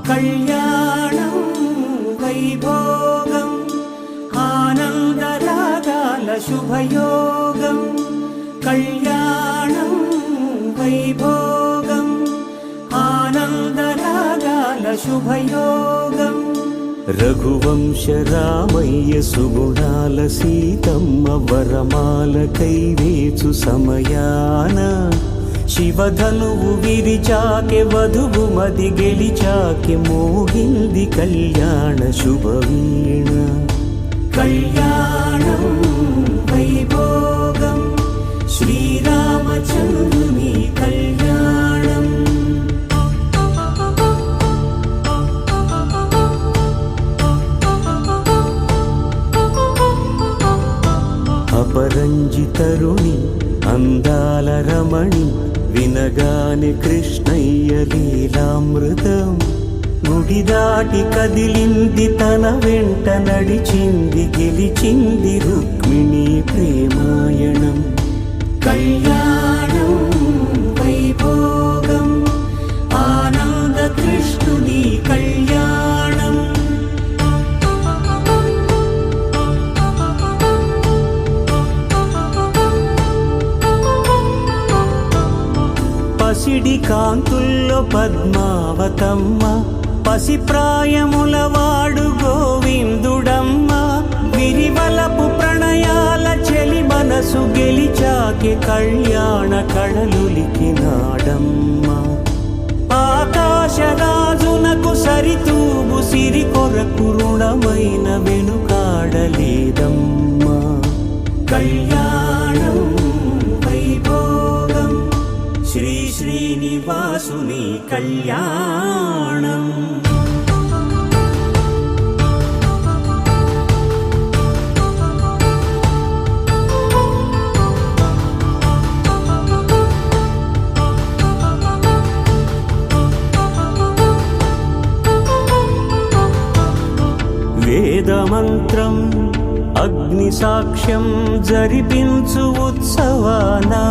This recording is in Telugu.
కళ్యాణం వైభోగం ఆనందరాగాల శుభయోగం కళ్యాణం వైభోగం ఆనందరాగాల శుభయోగం రఘువంశ రామయ్య సుగుణాల సీతమ్మ వరమాల కైవేచు సమయాన శివధనువు విరిచాకె వధువు మది గెలిచాకె మోగింది కళ్యాణ శుభవీణ కళ్యాణం వైభోగం శ్రీరామచంద్రుని కళ్యాణం అపరంజి తరుణి అందాల రమణి వినగానే కృష్ణయ్య లీలామృతం గుడి దాటి కదిలింది తన వెంట నడిచింది గెలిచింది రుక్మిణి ప్రేమాయణం కళ్యాణం వైభోగం ఆనంద కృష్ణుని కళ్యాణం పసిడి కాంతుల్లో పద్మావతమ్మ పసిప్రాయముల వాడు గోవిందుడమ్మ విరివలపు ప్రణయాల చెలి మనసు గెలిచాకె కళ్యాణ కళలులికినాడమ్మ ఆకాశరాజునకు సరితూబు సిరి కొరకు రుణమైన వెనుకాడలేదమ్మ కళ్యాణం వైభోగం శ్రీ శ్రీనివాసుని కళ్యాణం వేదమంత్రం అగ్ని సాక్ష్యం జరిపించు ఉత్సవానా